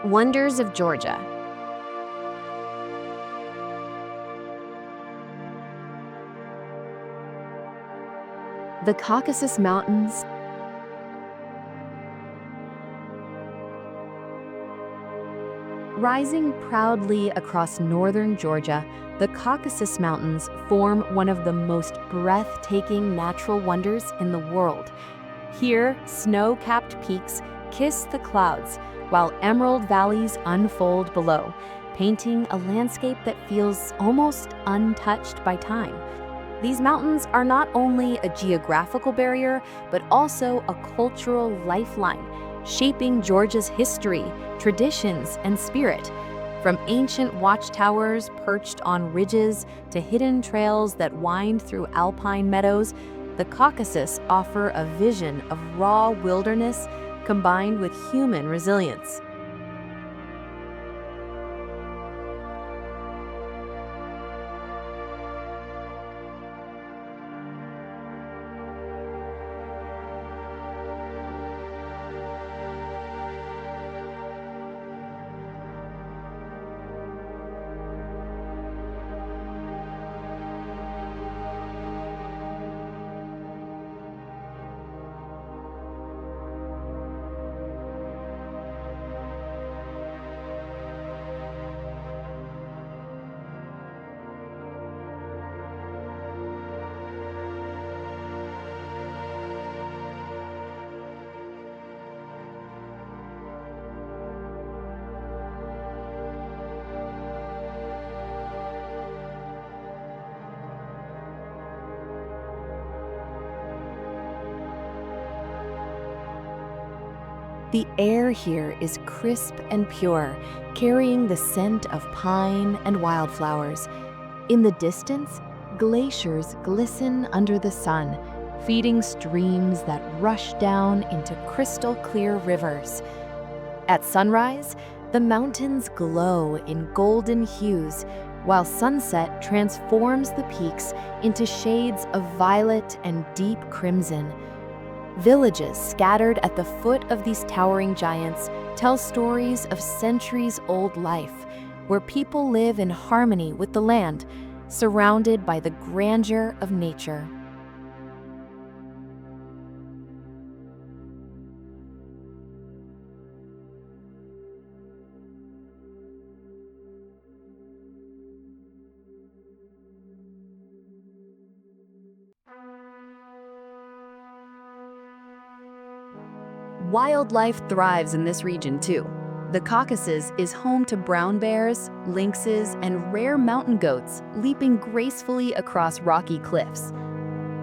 Wonders of Georgia. The Caucasus Mountains. Rising proudly across northern Georgia, the Caucasus Mountains form one of the most breathtaking natural wonders in the world. Here, snow-capped peaks kiss the clouds, while emerald valleys unfold below, painting a landscape that feels almost untouched by time. These mountains are not only a geographical barrier, but also a cultural lifeline, shaping Georgia's history, traditions, and spirit. From ancient watchtowers perched on ridges to hidden trails that wind through alpine meadows, the Caucasus offer a vision of raw wilderness combined with human resilience. The air here is crisp and pure, carrying the scent of pine and wildflowers. In the distance, glaciers glisten under the sun, feeding streams that rush down into crystal-clear rivers. At sunrise, the mountains glow in golden hues, while sunset transforms the peaks into shades of violet and deep crimson. Villages scattered at the foot of these towering giants tell stories of centuries-old life, where people live in harmony with the land, surrounded by the grandeur of nature. Wildlife thrives in this region too. The Caucasus is home to brown bears, lynxes, and rare mountain goats leaping gracefully across rocky cliffs.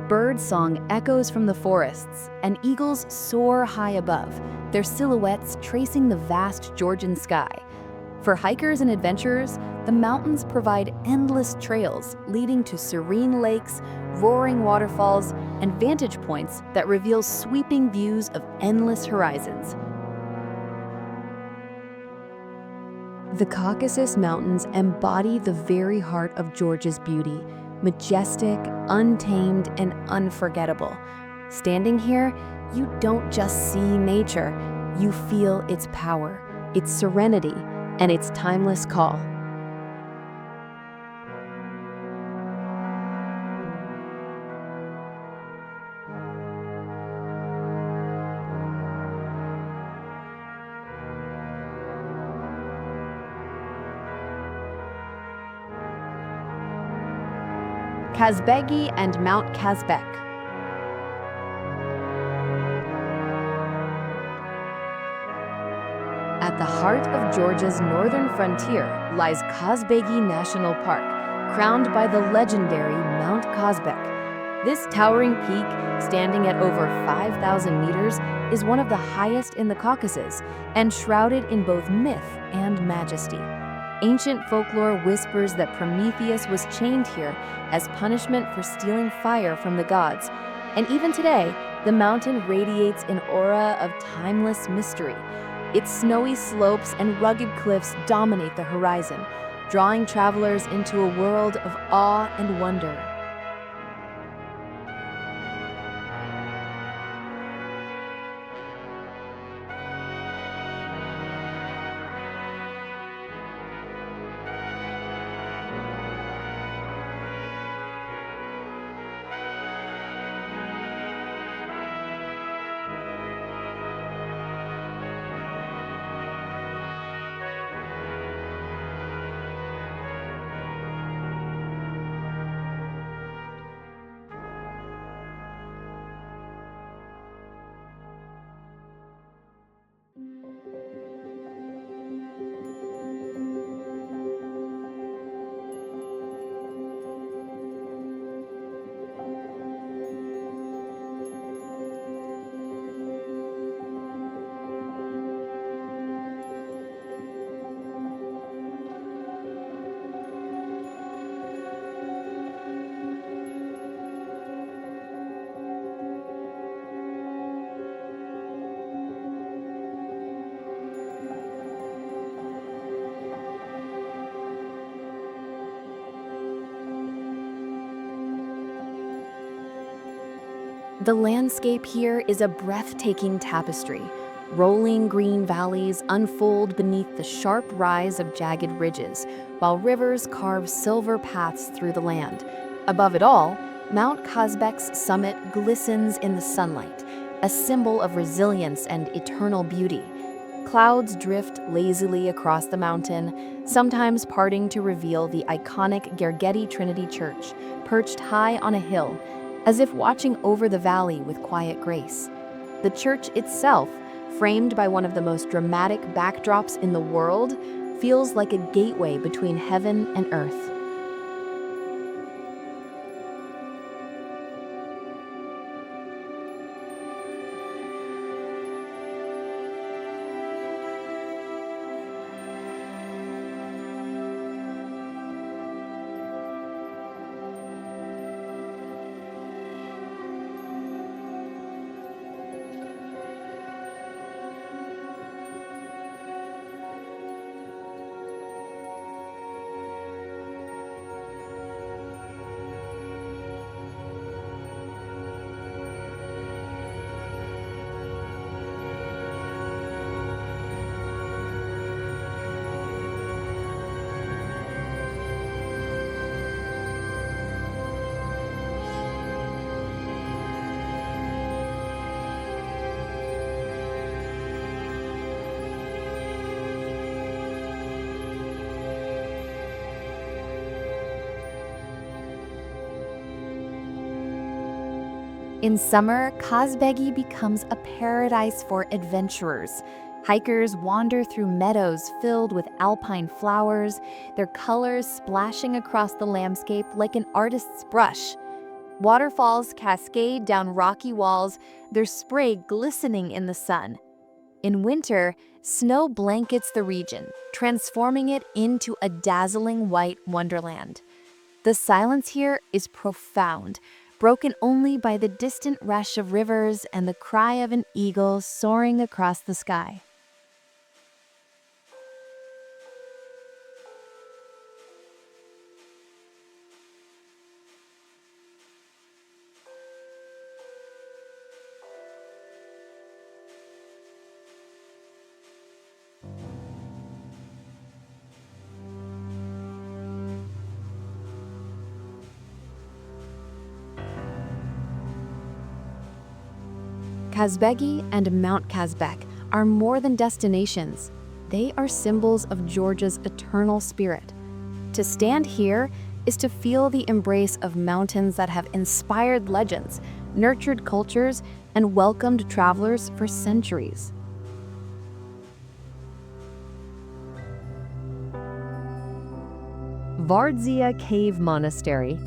Bird song echoes from the forests, and eagles soar high above, their silhouettes tracing the vast Georgian sky. For hikers and adventurers, the mountains provide endless trails leading to serene lakes, roaring waterfalls, and vantage points that reveal sweeping views of endless horizons. The Caucasus Mountains embody the very heart of Georgia's beauty, majestic, untamed, and unforgettable. Standing here, you don't just see nature, you feel its power, its serenity, and its timeless call. Kazbegi and Mount Kazbek. At the heart of Georgia's northern frontier lies Kazbegi National Park, crowned by the legendary Mount Kazbek. This towering peak, standing at over 5,000 meters, is one of the highest in the Caucasus and shrouded in both myth and majesty. Ancient folklore whispers that Prometheus was chained here as punishment for stealing fire from the gods. And even today, the mountain radiates an aura of timeless mystery. Its snowy slopes and rugged cliffs dominate the horizon, drawing travelers into a world of awe and wonder. The landscape here is a breathtaking tapestry. Rolling green valleys unfold beneath the sharp rise of jagged ridges, while rivers carve silver paths through the land. Above it all, Mount Kazbek's summit glistens in the sunlight, a symbol of resilience and eternal beauty. Clouds drift lazily across the mountain, sometimes parting to reveal the iconic Kakheti Trinity Church, perched high on a hill, as if watching over the valley with quiet grace. The church itself, framed by one of the most dramatic backdrops in the world, feels like a gateway between heaven and earth. In summer, Kazbegi becomes a paradise for adventurers. Hikers wander through meadows filled with alpine flowers, their colors splashing across the landscape like an artist's brush. Waterfalls cascade down rocky walls, their spray glistening in the sun. In winter, snow blankets the region, transforming it into a dazzling white wonderland. The silence here is profound, broken only by the distant rush of rivers and the cry of an eagle soaring across the sky. Kazbegi and Mount Kazbek are more than destinations. They are symbols of Georgia's eternal spirit. To stand here is to feel the embrace of mountains that have inspired legends, nurtured cultures, and welcomed travelers for centuries. Vardzia Cave Monastery.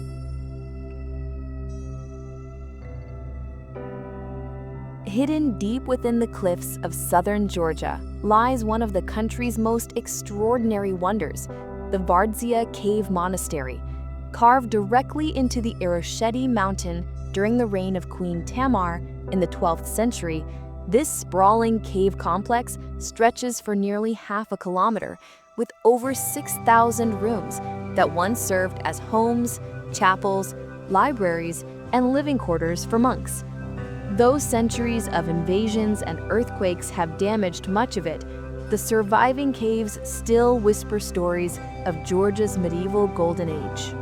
Hidden deep within the cliffs of southern Georgia lies one of the country's most extraordinary wonders, the Vardzia Cave Monastery. Carved directly into the Erosheti Mountain during the reign of Queen Tamar in the 12th century, this sprawling cave complex stretches for nearly half a kilometer, with over 6,000 rooms that once served as homes, chapels, libraries, and living quarters for monks. Though centuries of invasions and earthquakes have damaged much of it, the surviving caves still whisper stories of Georgia's medieval golden age.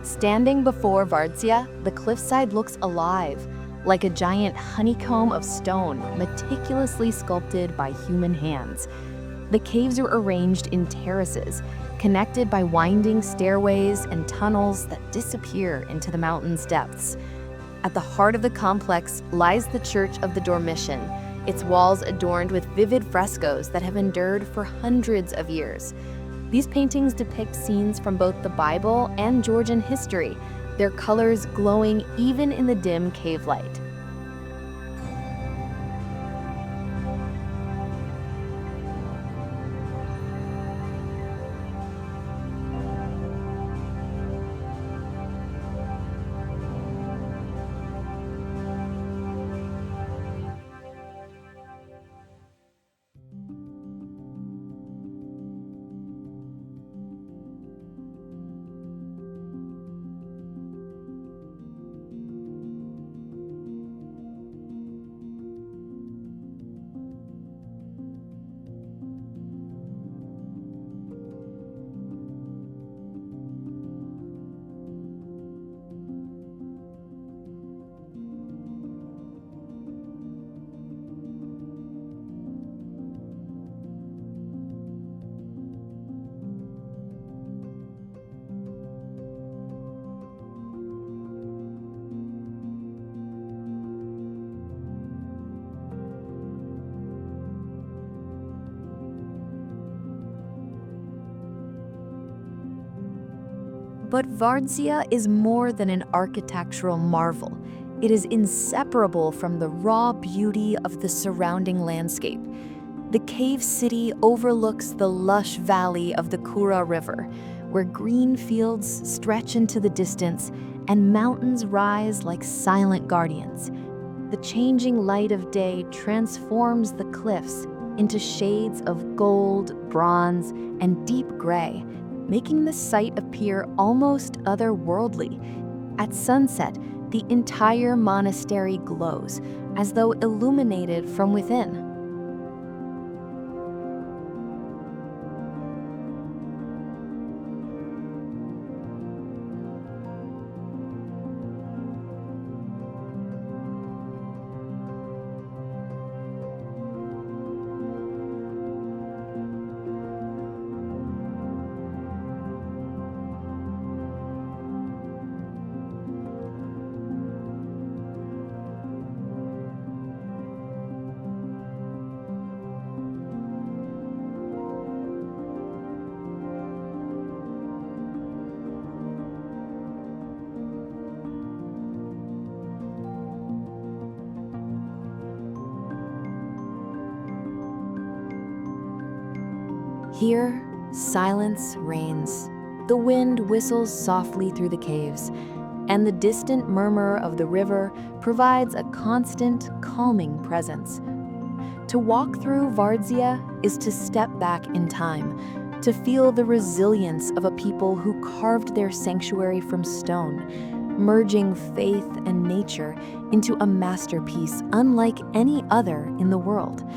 Standing before Vardzia, the cliffside looks alive, like a giant honeycomb of stone meticulously sculpted by human hands. The caves are arranged in terraces, connected by winding stairways and tunnels that disappear into the mountain's depths. At the heart of the complex lies the Church of the Dormition, its walls adorned with vivid frescoes that have endured for hundreds of years. These paintings depict scenes from both the Bible and Georgian history, their colors glowing even in the dim cave light. But Vardzia is more than an architectural marvel. It is inseparable from the raw beauty of the surrounding landscape. The cave city overlooks the lush valley of the Kura River, where green fields stretch into the distance and mountains rise like silent guardians. The changing light of day transforms the cliffs into shades of gold, bronze, and deep gray, making the site appear almost otherworldly. At sunset, the entire monastery glows, as though illuminated from within. Here, silence reigns. The wind whistles softly through the caves, and the distant murmur of the river provides a constant, calming presence. To walk through Vardzia is to step back in time, to feel the resilience of a people who carved their sanctuary from stone, merging faith and nature into a masterpiece unlike any other in the world.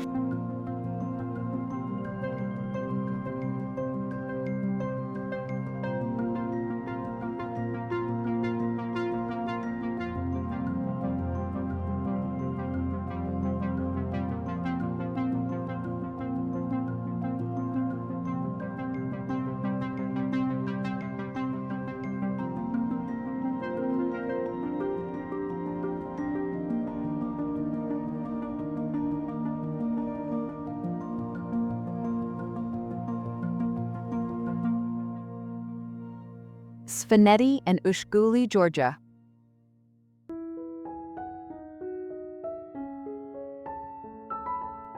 Svaneti and Ushguli, Georgia.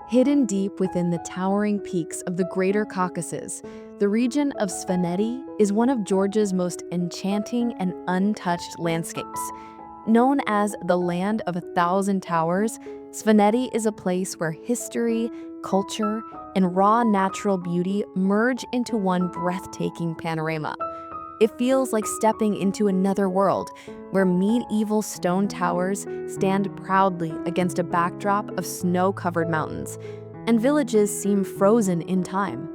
Hidden deep within the towering peaks of the Greater Caucasus, the region of Svaneti is one of Georgia's most enchanting and untouched landscapes. Known as the Land of 1,000 Towers, Svaneti is a place where history, culture, and raw natural beauty merge into one breathtaking panorama. It feels like stepping into another world, where medieval stone towers stand proudly against a backdrop of snow-covered mountains, and villages seem frozen in time.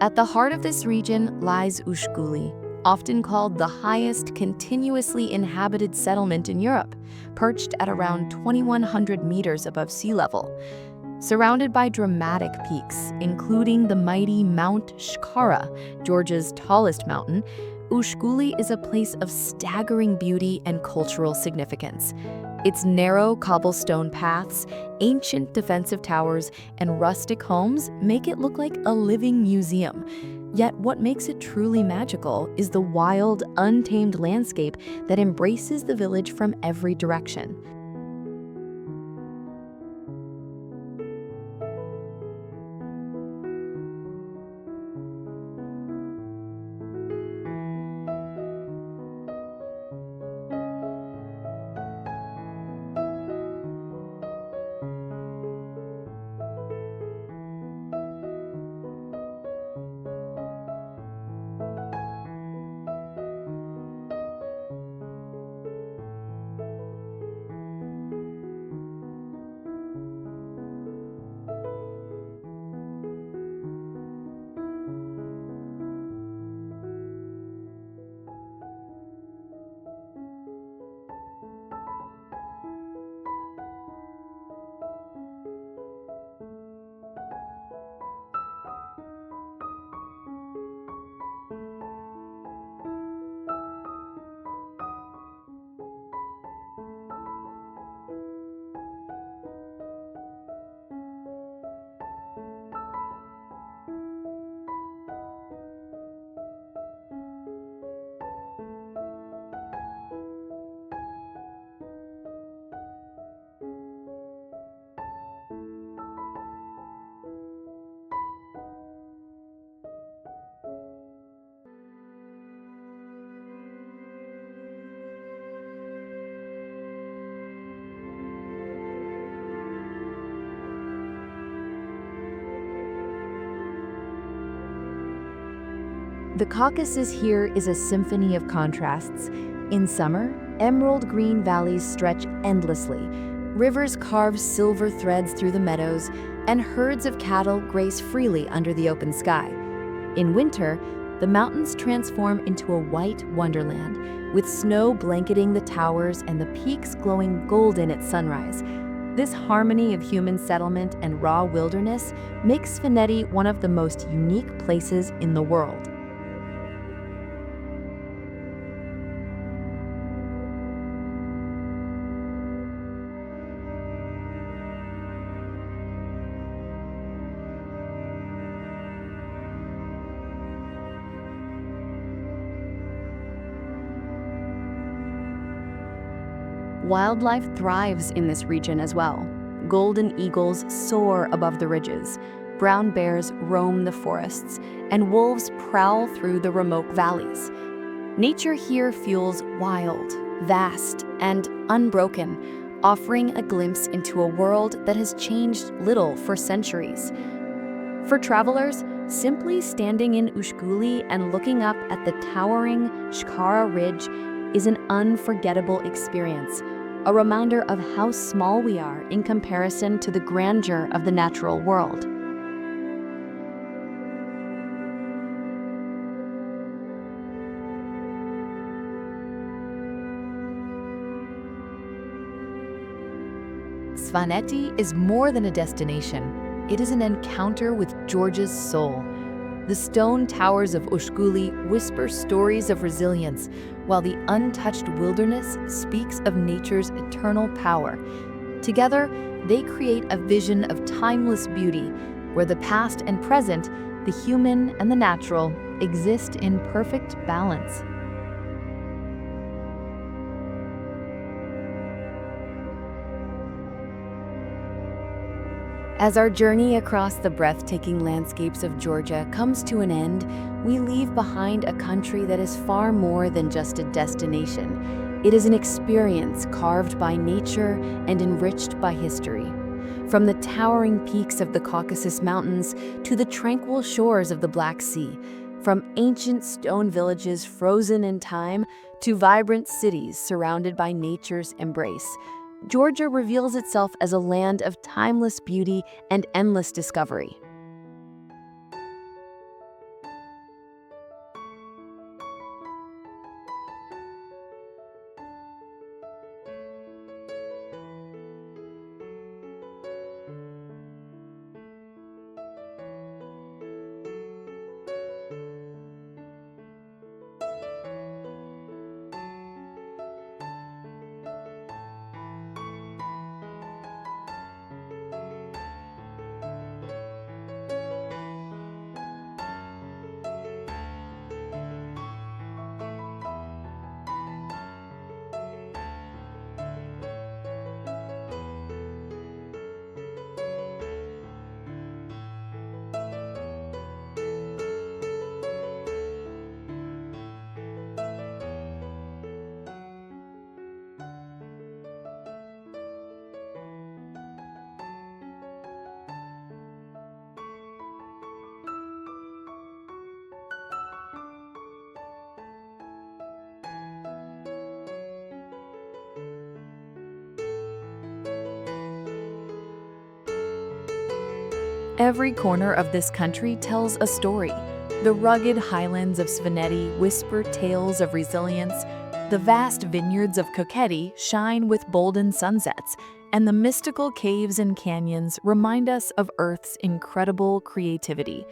At the heart of this region lies Ushguli, often called the highest continuously inhabited settlement in Europe, perched at around 2,100 meters above sea level. Surrounded by dramatic peaks, including the mighty Mount Shkara, Georgia's tallest mountain, Ushguli is a place of staggering beauty and cultural significance. Its narrow cobblestone paths, ancient defensive towers, and rustic homes make it look like a living museum. Yet what makes it truly magical is the wild, untamed landscape that embraces the village from every direction. The Caucasus here is a symphony of contrasts. In summer, emerald green valleys stretch endlessly. Rivers carve silver threads through the meadows, and herds of cattle graze freely under the open sky. In winter, the mountains transform into a white wonderland, with snow blanketing the towers and the peaks glowing golden at sunrise. This harmony of human settlement and raw wilderness makes Kakheti one of the most unique places in the world. Wildlife thrives in this region as well. Golden eagles soar above the ridges, brown bears roam the forests, and wolves prowl through the remote valleys. Nature here feels wild, vast, and unbroken, offering a glimpse into a world that has changed little for centuries. For travelers, simply standing in Ushguli and looking up at the towering Shkara Ridge is an unforgettable experience, a reminder of how small we are in comparison to the grandeur of the natural world. Kakheti is more than a destination. It is an encounter with Georgia's soul. The stone towers of Ushguli whisper stories of resilience, while the untouched wilderness speaks of nature's eternal power. Together, they create a vision of timeless beauty, where the past and present, the human and the natural, exist in perfect balance. As our journey across the breathtaking landscapes of Georgia comes to an end, we leave behind a country that is far more than just a destination. It is an experience carved by nature and enriched by history. From the towering peaks of the Caucasus Mountains to the tranquil shores of the Black Sea, from ancient stone villages frozen in time to vibrant cities surrounded by nature's embrace, Georgia reveals itself as a land of timeless beauty and endless discovery. Every corner of this country tells a story. The rugged highlands of Kakheti whisper tales of resilience, the vast vineyards of Kakheti shine with golden sunsets, and the mystical caves and canyons remind us of Earth's incredible creativity.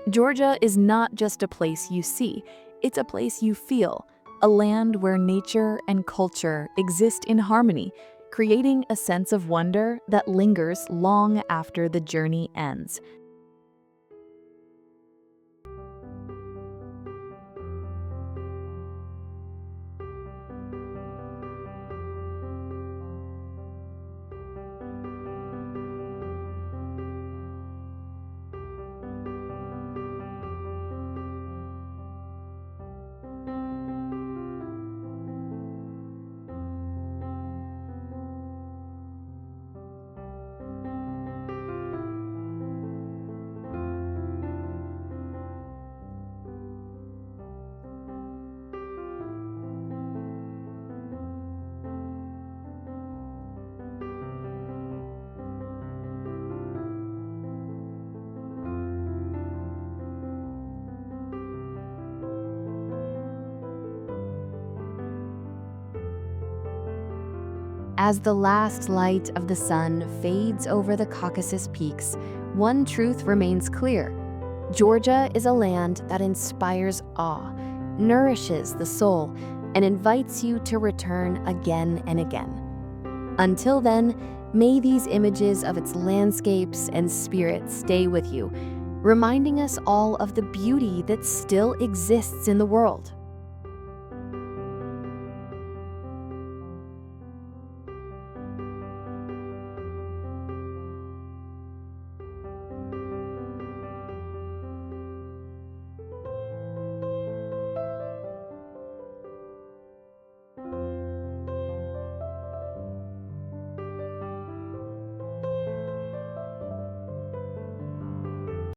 Georgia is not just a place you see, it's a place you feel, a land where nature and culture exist in harmony, creating a sense of wonder that lingers long after the journey ends. As the last light of the sun fades over the Caucasus peaks, one truth remains clear. Georgia is a land that inspires awe, nourishes the soul, and invites you to return again and again. Until then, may these images of its landscapes and spirit stay with you, reminding us all of the beauty that still exists in the world.